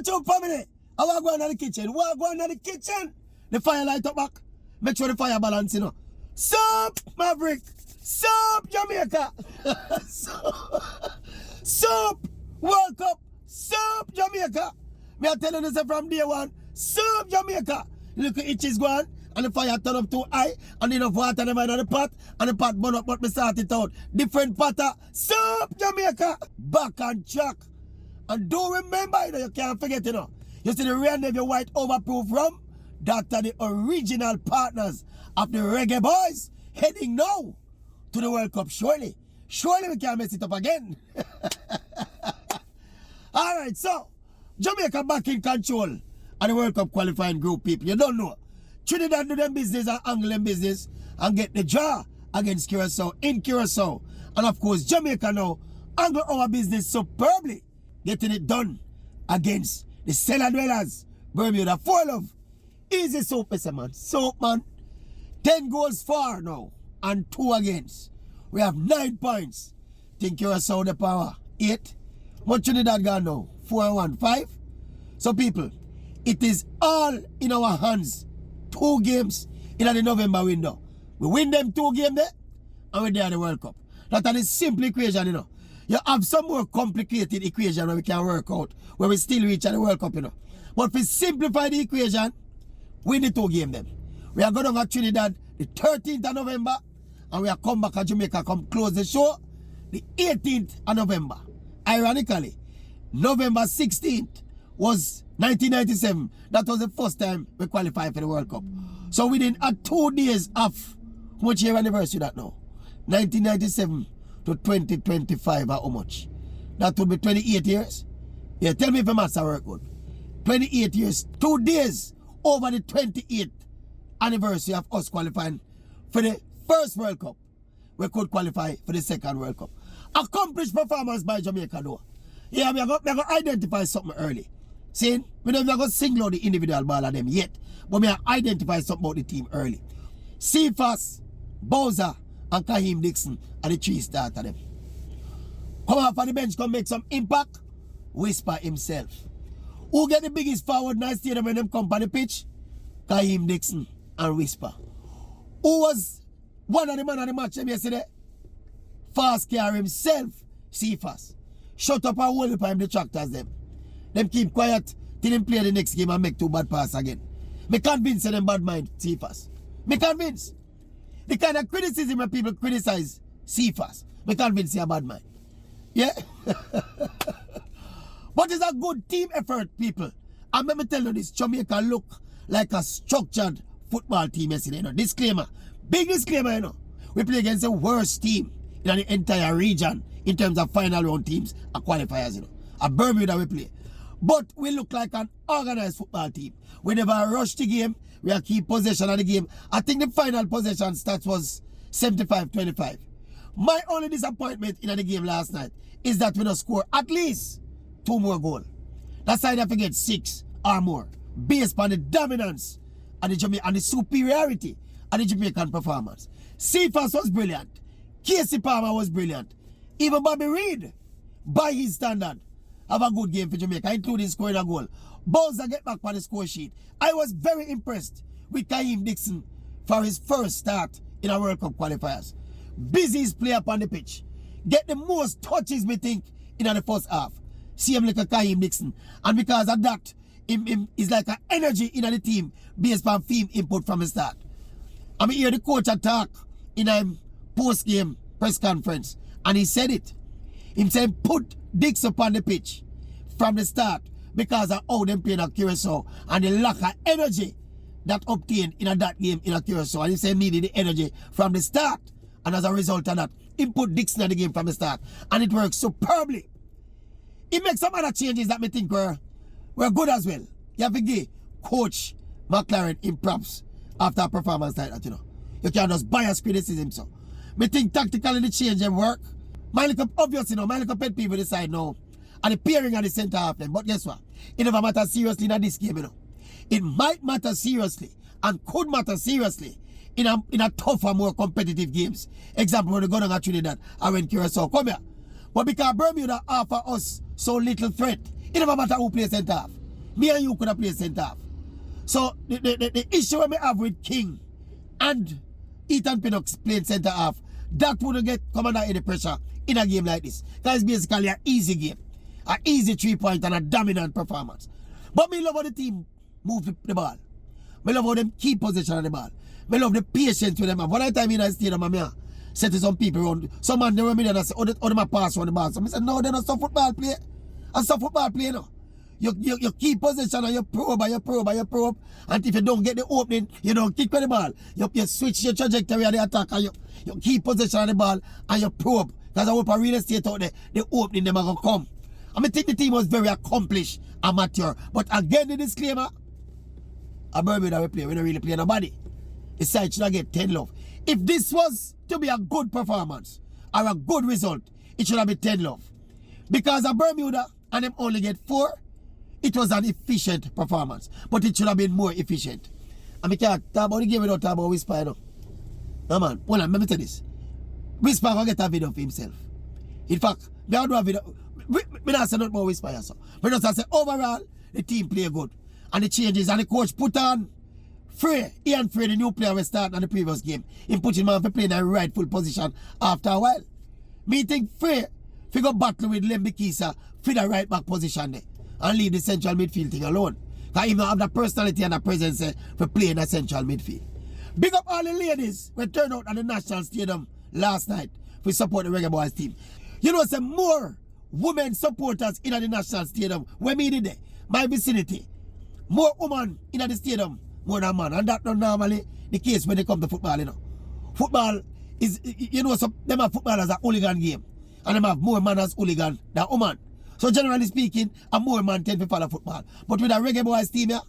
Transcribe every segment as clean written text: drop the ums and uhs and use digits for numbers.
Watch out, family. I want to go into the kitchen. Want to go into the kitchen. The fire light up back. Make sure the fire balance, you know. Sup, Maverick. Sup, Jamaica. Sup, World Cup. Sup, Jamaica. Me are telling you from day one. Sup, Jamaica. Look at itches going. And the fire turn up too high. And enough water in the pot. And the pot burn up, but me start it out. Different potter. Sup, Jamaica. Back on track. And don't remember, you know, you can't forget, you know. You see the Real Navy White overproof rum? That are the original partners of the Reggae Boys heading now to the World Cup. Surely we can't mess it up again. Alright, so Jamaica back in control of the World Cup qualifying group, people. You don't know. Trinidad do them business and angle them business and get the draw against Curacao in Curacao. And of course, Jamaica now angle our business superbly, getting it done against the cellar dwellers, Bermuda. 4 love. Easy soap, Mr. Man. Soap, man. 10 goals for now and 2 against. We have 9 points. Think you're a sound of power. 8. What Trinidad got now? 4-1. 5. So, people, it is all in our hands. 2 games in the November window. We win them 2 games there, and we're there at the World Cup. That's a simple equation, you know. You have some more complicated equation where we can work out, where we still reach at the World Cup, you know. But if we simplify the equation, win the 2 games then. We are going to Trinidad the 13th of November, and we are come back to Jamaica, come close the show the 18th of November. Ironically, November 16th was 1997. That was the first time we qualified for the World Cup. So within 2 days of how much year anniversary that now? 1997 to 2025 how much? That would be 28 years. Yeah, tell me if the maths work good. 28 years, 2 days over the 28th anniversary of us qualifying for the first World Cup. We could qualify for the second World Cup. Accomplished performance by Jamaica though. Yeah, we are going to identify something early. See, we don't going to single out the individual ball of them yet, but we are identify something about the team early. Cephas, Bowser, and Kahim Dixon are the 3 starters of them. Come off on the bench, come make some impact. Whisper himself. Who get the biggest forward in the stadium when them come on the pitch? Kahim Dixon and Whisper. Who was one of the men of the match yesterday? Fast Car himself, Cephas. Shut up and hold up him detractors them. Them keep quiet till them play the next game and make 2 bad passes again. Me convinced them bad mind Cephas. Me convinced. The kind of criticism when people criticize Cephas, me convinced you a bad mind. Yeah? But it's a good team effort, people. And let me tell you this, Jamaica look like a structured football team yesterday, you know. Disclaimer. Big disclaimer, you know. We play against the worst team in the entire region in terms of final round teams and qualifiers, you know. At Bermuda we play. But we look like an organized football team. We never rush the game. We are keep possession of the game. I think the final possession stats was 75-25. My only disappointment in the game last night is that we don't score at least 2 more goals. That's why I forget 6 or more. Based on the dominance and the superiority of the Jamaican performance. Cephas was brilliant. Casey Palmer was brilliant. Even Bobby Reid, by his standard, have a good game for Jamaica, including scoring a goal. Bowser get back on the score sheet. I was very impressed with Kahim Dixon for his first start in our World Cup qualifiers. Busiest player up on the pitch. Get the most touches, me think, in the first half. See him like a Kahim Dixon. And because of that, him is like an energy in the team based on team input from the start. I mean, hear the coach attack in a post-game press conference. And he said it. He said, put Dix up on the pitch from the start because of how them playing at Curacao and the lack of energy that obtained in that game in Curacao. And he said needed the energy from the start. And as a result of that, he put Dixon in the game from the start. And it works superbly. He makes some other changes that me think were good as well. You have to give Coach McLaren in props after a performance like that, you know. You can't just bias criticism, so. Me think tactically the change them work. My little obvious, you know, my little pet people decide now. And the pairing at the center half them. But guess what? It never matters seriously in this game, you know. It might matter seriously and could matter seriously in a tougher, more competitive games. Example, when we go down to Trinidad and when Curacao come here. But because Bermuda offer us so little threat, it never matter who plays center half. Me and you could have played centre half. So the issue we have with King and Ethan Pinnock playing centre half, that wouldn't get come under any pressure in a game like this. That is basically an easy game. An easy 3-point and a dominant performance. But me love how the team move the ball. Me love how them keep possession of the ball. Me love the patience with them. One time in the stadium, I said to some people around, some man they were me there and I said, oh, them a pass on the ball. So I said, no, they're not some football play. And some football play now. You keep possession and you probe and you probe and you probe. And if you don't get the opening, you don't kick with the ball. You switch your trajectory of the attack and you keep possession of the ball and you probe. Because I hope a real estate out there, the opening them are going to come. I think the team was very accomplished, amateur. But again, the disclaimer, a Bermuda we play, we don't really play nobody. The side should get 10 love. If this was to be a good performance or a good result, it should have been 10 love. Because a Bermuda and them only get 4, it was an efficient performance. But it should have been more efficient. And we can't talk about the game without talking about Whisper, no man, hold on, let me tell this. Whisper will get a video for himself. In fact, we don't do a video. We don't say nothing about Whisper, so. We just say overall, the team play good. And the changes, and the coach put on Frey, Ian Frey, the new player we started in the previous game. He put him on to play in a rightful position after a while. Me think Frey, if you go battle with Lembikisa for the right back position there and leave the central midfield thing alone. Because he don't have the personality and the presence for playing a central midfield. Big up all the ladies who turned out at the National Stadium last night to support the Reggae Boys team. You know, some more women supporters in the National Stadium when me did there, my vicinity. More women in the stadium more than man. And that's not normally the case when they come to football, you know. Football is, you know, some them have football as a hooligan game. And them have more man as hooligan than woman. So generally speaking, a more man tend to follow football. But with a Reggae Boys team here,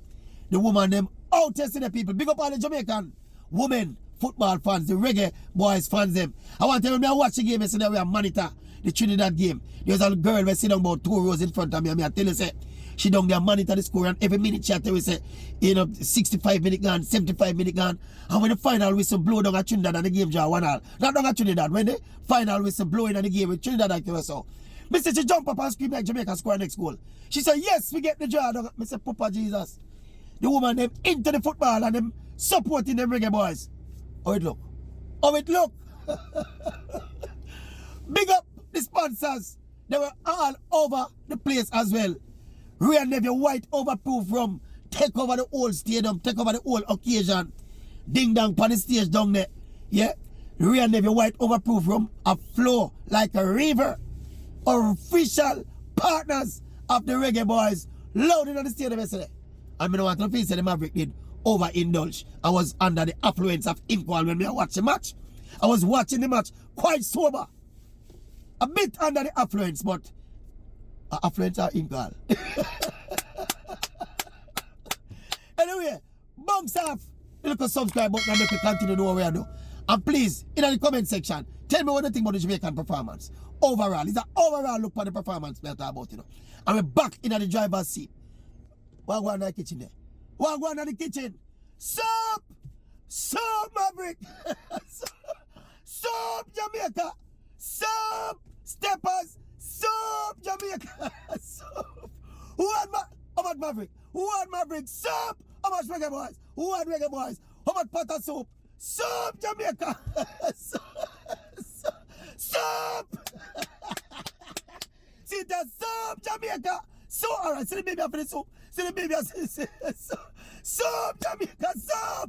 the woman them out testing the people. Big up all the Jamaican women football fans, the Reggae Boys fans them. I want to tell you, I watch the game yesterday, we monitor the Trinidad game. There's a girl who sit down about 2 rows in front of me, and I tell you, say, she down there monitor the score, and every minute she tell you, say, you know, 65 minutes gone, 75 minutes gone. And when the final whistle blow down at Trinidad and the game draw 1-1. Not down at Trinidad, when the final whistle blowing in the game with Trinidad and QSO. Mr. She jump up and scream like Jamaica score next goal. She said, yes, we get the draw. I said, Papa Jesus. The woman them into the football and them supporting them Reggae Boys. How it look? How it look? Big up the sponsors. They were all over the place as well. Real Navy White overproof rum. Take over the whole stadium. Take over the whole occasion. Ding dong on the stage down there. Yeah. Real Navy White overproof rum. A flow like a river. Official partners of the Reggae Boys. Loaded on the stadium yesterday. I mean, I want to feel the Maverick did overindulge. I was under the affluence of alcohol when I watched the match. I was watching the match quite sober. A bit under the affluence, but affluence or alcohol. Anyway, bounce off the little subscribe button and make me continue to do what we do. And please, in the comment section, tell me what you think about the Jamaican performance. Overall, it's an overall look for the performance we are talking about, you know. And we're back in the driver's seat. What go on in the kitchen there? What go on in the kitchen? Soup! Soup, Maverick! Soup, Jamaica! Soup! Steppers! Soup, Jamaica! Soup! Who had how much Maverick? Who had Maverick? Soup! How much Reggae Boys? Who had Reggae Boys? How much pot of soup? Soup, Jamaica! Soup! See the soup, Jamaica! So, alright, see the baby after the soup. See the baby after the soup. Soup, Jamaica, soup!